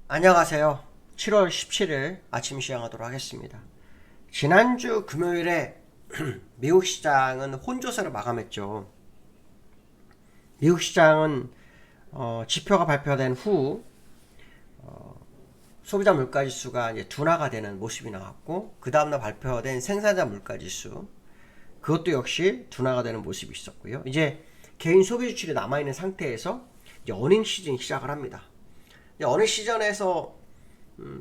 안녕하세요. 7월 17일 아침 시작하도록 하겠습니다. 지난주 금요일에 미국 시장은 혼조세로 마감했죠. 미국 시장은 지표가 발표된 후 소비자 물가지수가 이제 둔화가 되는 모습이 나왔고, 그 다음날 발표된 생산자 물가지수, 그것도 역시 둔화가 되는 모습이 있었고요. 이제 개인 소비 지출이 남아있는 상태에서 이제 어닝 시즌이 시작을 합니다. 어느 시즌에서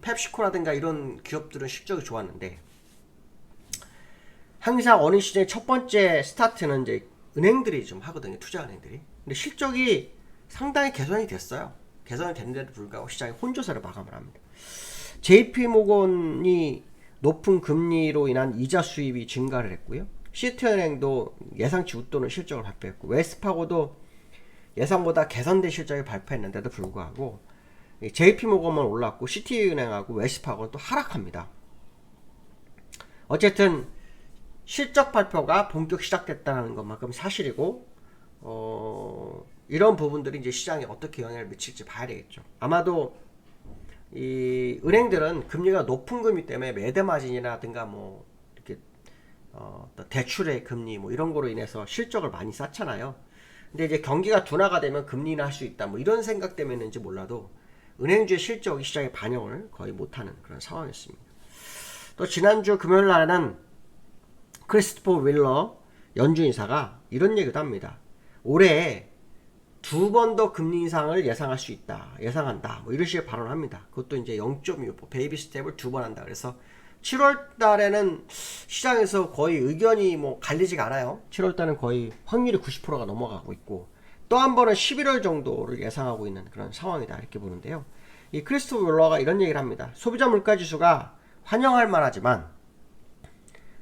펩시코라든가 이런 기업들은 실적이 좋았는데, 항상 어느 시즌의 첫 번째 스타트는 이제 은행들이 좀 하거든요. 투자은행들이. 근데 실적이 상당히 개선이 됐어요. 개선이 됐는데도 불구하고 시장이 혼조세로 마감을 합니다. JP모건이 높은 금리로 인한 이자 수입이 증가를 했고요. 시티은행도 예상치 웃도는 실적을 발표했고, 웰스파고도 예상보다 개선된 실적을 발표했는데도 불구하고 JP모건만 올랐고 시티은행하고 웰스파고는 또 하락합니다. 어쨌든 실적 발표가 본격 시작됐다는 것만큼 사실이고, 이런 부분들이 이제 시장에 어떻게 영향을 미칠지 봐야 되겠죠. 아마도 이 은행들은 금리가 높은 금리 때문에 매대 마진이라든가 뭐 이렇게 대출의 금리 뭐 이런 거로 인해서 실적을 많이 쌓잖아요. 근데 이제 경기가 둔화가 되면 금리나 할 수 있다 뭐 이런 생각 때문인지 몰라도 은행주의 실적이 시장에 반영을 거의 못하는 그런 상황이었습니다. 또 지난주 금요일 날에는 크리스토퍼 윌러 연준이사가 이런 얘기도 합니다. 올해 2번 더 금리 인상을 예상할 수 있다, 예상한다, 뭐 이런 식의 발언을 합니다. 그것도 이제 0.25 베이비 스텝을 2번 한다. 그래서 7월 달에는 시장에서 거의 의견이 뭐 갈리지가 않아요. 7월 달은 거의 확률이 90%가 넘어가고 있고, 또 한 번은 11월 정도를 예상하고 있는 그런 상황이다, 이렇게 보는데요. 이 크리스토퍼 윌러가 이런 얘기를 합니다. 소비자 물가 지수가 환영할 만하지만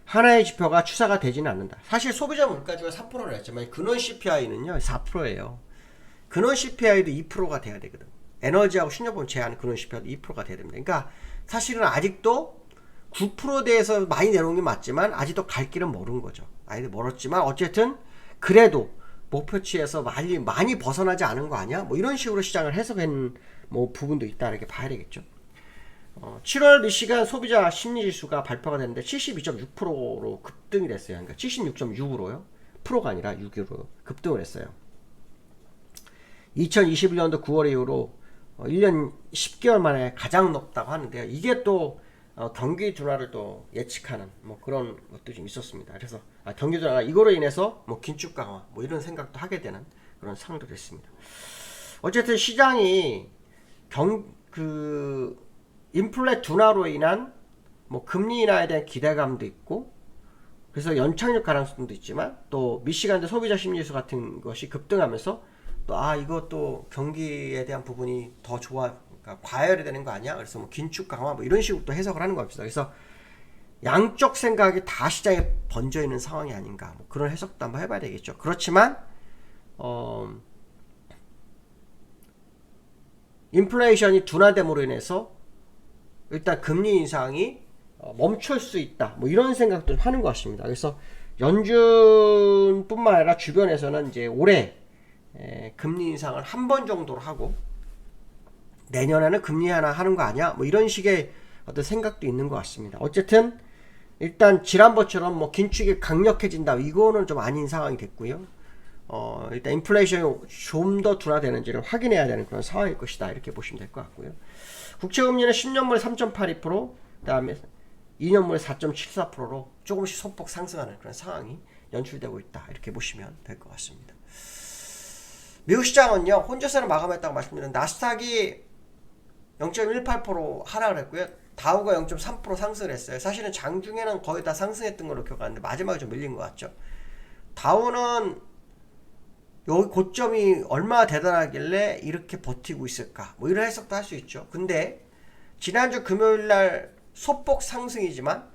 하나의 지표가 추사가 되지는 않는다. 사실 소비자 물가지수가 3%를 했지만 근원 CPI는요 4%예요. 근원 CPI도 2%가 돼야 되거든. 에너지하고 신용보험 제한 근원 CPI도 2%가 돼야 됩니다. 그러니까 사실은 아직도 9%대에서 많이 내려온 게 맞지만 아직도 갈 길은 멀은 거죠. 아직 멀었지만 어쨌든 그래도 목표치에서 많이 벗어나지 않은 거 아니야? 뭐 이런 식으로 시장을 해석한 뭐 부분도 있다, 이렇게 봐야 되겠죠. 7월 미시간 소비자 심리지수가 발표가 됐는데 72.6%로 급등이 됐어요. 그러니까 76.6으로요. 프로가 아니라 6으로 급등을 했어요. 2021년도 9월 이후로 1년 10개월 만에 가장 높다고 하는데요. 이게 또 경기 둔화를 또 예측하는 뭐 그런 것도 좀 있었습니다. 그래서 경기 둔화가 이거로 인해서 뭐 긴축 강화 뭐 이런 생각도 하게 되는 그런 상황도 됐습니다. 어쨌든 시장이 인플레 둔화로 인한 뭐 금리 인하에 대한 기대감도 있고, 그래서 연착륙 가능성도 있지만 또 미시간대 소비자 심리지수 같은 것이 급등하면서 또 이것도 경기에 대한 부분이 더 그러니까 과열이 되는 거 아니야? 그래서 뭐 긴축 강화 뭐 이런 식으로 또 해석을 하는 겁니다. 그래서 양쪽 생각이 다 시장에 번져 있는 상황이 아닌가, 뭐 그런 해석도 한번 해봐야 되겠죠. 그렇지만 인플레이션이 둔화됨으로 인해서 일단 금리 인상이 멈출 수 있다, 뭐 이런 생각도 하는 것 같습니다. 그래서 연준뿐만 아니라 주변에서는 이제 올해 금리 인상을 한 번 정도로 하고 내년에는 금리 하나 하는 거 아니야? 뭐 이런 식의 어떤 생각도 있는 것 같습니다. 어쨌든 일단 지난번처럼 뭐 긴축이 강력해진다, 이거는 좀 아닌 상황이 됐고요. 일단 인플레이션이 좀 더 둔화되는지를 확인해야 되는 그런 상황일 것이다, 이렇게 보시면 될 것 같고요. 국채금리는 10년물에 3.82%, 그 다음에 2년물에 4.74%로 조금씩 소폭 상승하는 그런 상황이 연출되고 있다, 이렇게 보시면 될 것 같습니다. 미국 시장은요 혼조세를 마감했다고 말씀드렸는데, 나스닥이 0.18% 하락을 했고요. 다우가 0.3% 상승을 했어요. 사실은 장중에는 거의 다 상승했던 걸로 기억하는데 마지막에 좀 밀린 것 같죠. 다우는 여기 고점이 얼마나 대단하길래 이렇게 버티고 있을까, 뭐 이런 해석도 할 수 있죠. 근데 지난주 금요일날 소폭 상승이지만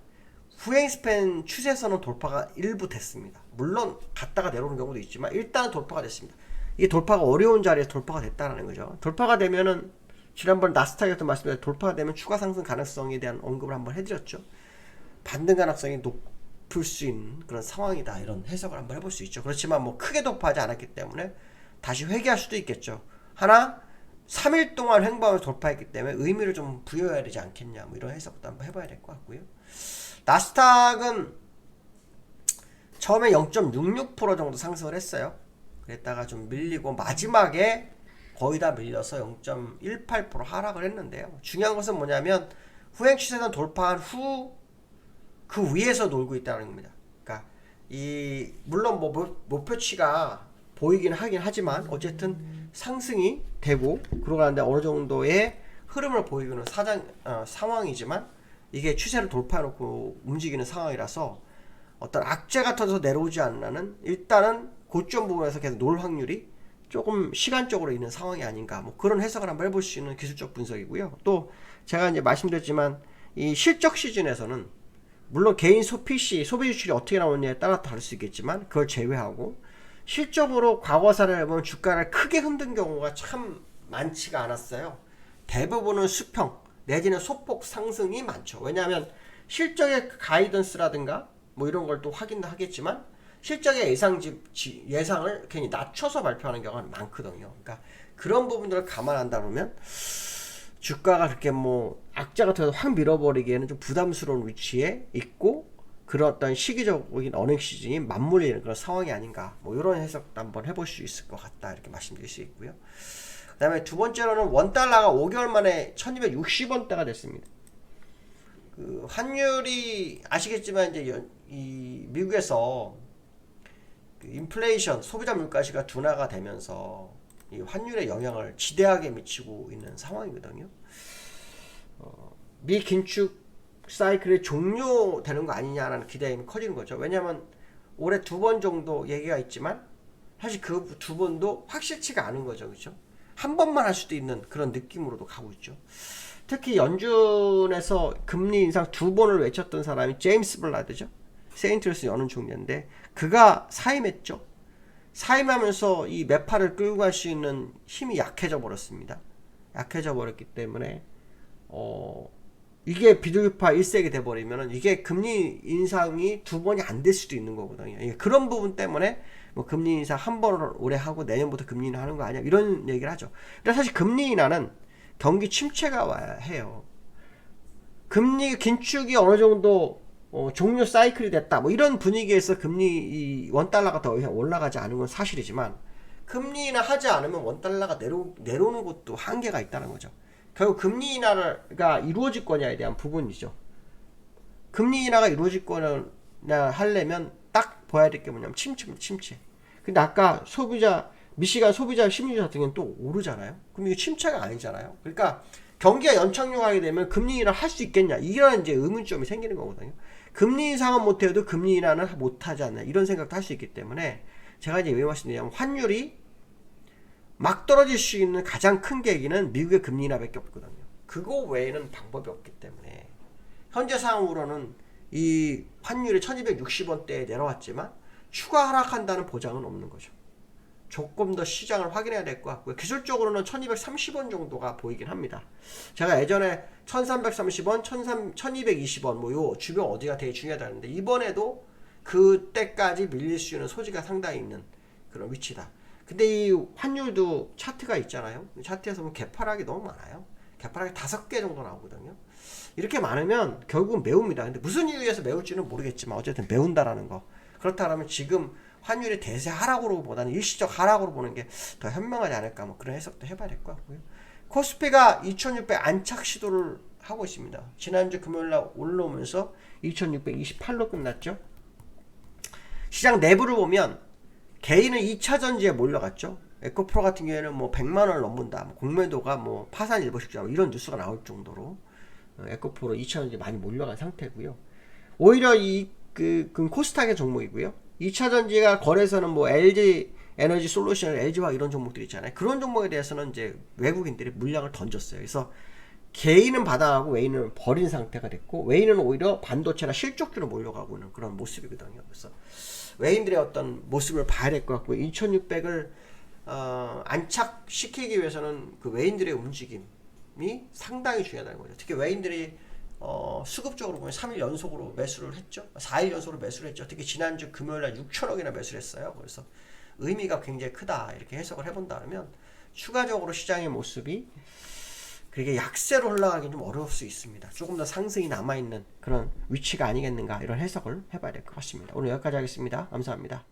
후행 스팬 추세선은 돌파가 일부 됐습니다. 물론 갔다가 내려오는 경우도 있지만 일단은 돌파가 됐습니다. 이게 돌파가 어려운 자리에서 돌파가 됐다는 거죠. 돌파가 되면은 지난번 나스닥에서 말씀드린 돌파가 되면 추가 상승 가능성에 대한 언급을 한번 해드렸죠. 반등 가능성이 높을 수 있는 그런 상황이다, 이런 해석을 한번 해볼 수 있죠. 그렇지만 뭐 크게 돌파하지 않았기 때문에 다시 회귀할 수도 있겠죠. 하나 3일 동안 횡보하면서 돌파했기 때문에 의미를 좀 부여해야 되지 않겠냐, 뭐 이런 해석도 한번 해봐야 될 것 같고요. 나스닥은 처음에 0.66% 정도 상승을 했어요. 그랬다가 좀 밀리고 마지막에 거의 다 밀려서 0.18% 하락을 했는데요. 중요한 것은 뭐냐면 후행 추세선 돌파한 후 그 위에서 놀고 있다는 겁니다. 그러니까 이 물론 뭐 목표치가 보이긴 하긴 하지만 어쨌든 상승이 되고 그러고 나는데 어느 정도의 흐름을 보이는 상황이지만 이게 추세를 돌파해놓고 움직이는 상황이라서 어떤 악재가 터져서 내려오지 않는 일단은 고점 부분에서 계속 놀 확률이 조금 시간적으로 있는 상황이 아닌가, 뭐 그런 해석을 한번 해볼 수 있는 기술적 분석이고요. 또 제가 이제 말씀드렸지만 이 실적 시즌에서는 물론 개인 소비 지출이 어떻게 나오느냐에 따라 다를 수 있겠지만 그걸 제외하고 실적으로 과거사를 보면 주가를 크게 흔든 경우가 참 많지가 않았어요. 대부분은 수평 내지는 소폭 상승이 많죠. 왜냐하면 실적의 가이던스라든가 뭐 이런 걸 또 확인도 하겠지만 실적의 예상을 괜히 낮춰서 발표하는 경우가 많거든요. 그러니까 그런 부분들을 감안한다 보면 주가가 그렇게 뭐 악재 같은 거 확 밀어버리기에는 좀 부담스러운 위치에 있고 그런 어떤 시기적인 어닝 시즌이 맞물리는 그런 상황이 아닌가, 뭐 이런 해석도 한번 해볼 수 있을 것 같다, 이렇게 말씀드릴 수 있고요. 그 다음에 두 번째로는 원달러가 5개월 만에 1260원대가 됐습니다. 그 환율이 아시겠지만 이제 이 미국에서 그 인플레이션 소비자 물가시가 둔화가 되면서 이 환율에 영향을 지대하게 미치고 있는 상황이거든요. 미 긴축 사이클이 종료되는 거 아니냐라는 기대감이 커지는 거죠. 왜냐하면 올해 2번 정도 얘기가 있지만 사실 그 2번도 확실치가 않은 거죠. 그렇죠? 한 번만 할 수도 있는 그런 느낌으로도 가고 있죠. 특히 연준에서 금리 인상 2번을 외쳤던 사람이 제임스 블라드죠. 세인트루스 연은 총리인데 그가 사임했죠. 사임하면서 이 매파를 끌고 갈 수 있는 힘이 약해져 버렸습니다. 약해져 버렸기 때문에 이게 비둘기파 1색이 돼버리면은 이게 금리 인상이 2번이 안 될 수도 있는 거거든요. 그런 부분 때문에 뭐 금리 인상 한 번을 올해 하고 내년부터 금리 인하하는 거 아니야, 이런 얘기를 하죠. 근데 사실 금리 인하는 경기 침체가 와야 해요. 금리 긴축이 어느 정도 종료 사이클이 됐다, 뭐 이런 분위기에서 금리 원달러가 더 이상 올라가지 않은 건 사실이지만 금리 인하 하지 않으면 원달러가 내려오는 것도 한계가 있다는 거죠. 결국 금리 인하가 이루어질 거냐에 대한 부분이죠. 금리 인하가 이루어질 거냐 하려면 딱 봐야 될 게 뭐냐면 침체. 근데 아까 미시간 소비자 심리주 같은 경우는 또 오르잖아요. 그럼 이게 침체가 아니잖아요. 그러니까 경기가 연착륙하게 되면 금리 인하 할 수 있겠냐, 이런 이제 의문점이 생기는 거거든요. 금리 인상은 못해도 금리 인하는 못하지 않나, 이런 생각도 할 수 있기 때문에 제가 이제 왜 말씀드리냐면 환율이 막 떨어질 수 있는 가장 큰 계기는 미국의 금리 인하밖에 없거든요. 그거 외에는 방법이 없기 때문에 현재 상황으로는 이 환율이 1260원대에 내려왔지만 추가 하락한다는 보장은 없는 거죠. 조금 더 시장을 확인해야 될 것 같고요. 기술적으로는 1230원 정도가 보이긴 합니다. 제가 예전에 1330원, 1220원 뭐 요 주변 어디가 되게 중요하다는데 이번에도 그때까지 밀릴 수 있는 소지가 상당히 있는 그런 위치다. 근데 이 환율도 차트가 있잖아요. 차트에서 보면 개파락이 너무 많아요. 개파락이 5개 정도 나오거든요. 이렇게 많으면 결국은 메웁니다. 근데 무슨 이유에서 메울지는 모르겠지만 어쨌든 메운다라는 거. 그렇다면 지금 환율이 대세 하락으로 보다는 일시적 하락으로 보는 게 더 현명하지 않을까, 뭐 그런 해석도 해봐야 될 것 같고요. 코스피가 2600 안착 시도를 하고 있습니다. 지난주 금요일날 올라오면서 2628로 끝났죠. 시장 내부를 보면 개인은 2차전지에 몰려갔죠. 에코프로 같은 경우에는 뭐 100만원을 넘는다, 뭐 공매도가 뭐 파산 일보식자, 이런 뉴스가 나올 정도로 에코프로 2차전지 많이 몰려간 상태고요. 오히려 코스닥의 종목이고요. 2차전지가 거래소는 뭐 LG 에너지 솔루션, LG화 이런 종목들이 있잖아요. 그런 종목에 대해서는 이제 외국인들이 물량을 던졌어요. 그래서 개인은 받아가고 외인은 버린 상태가 됐고, 외인은 오히려 반도체나 실적주로 몰려가고 있는 그런 모습이거든요. 그래서 외인들의 어떤 모습을 봐야 될 것 같고, 2600을 안착시키기 위해서는 그 외인들의 움직임이 상당히 중요하다는 거죠. 특히 외인들이 수급적으로 보면 3일 연속으로 매수를 했죠. 4일 연속으로 매수를 했죠. 특히 지난주 금요일날 6천억이나 매수를 했어요. 그래서 의미가 굉장히 크다, 이렇게 해석을 해본다면 추가적으로 시장의 모습이 그게 약세로 흘러가기는 좀 어려울 수 있습니다. 조금 더 상승이 남아있는 그런 위치가 아니겠는가 이런 해석을 해봐야 될 것 같습니다. 오늘 여기까지 하겠습니다. 감사합니다.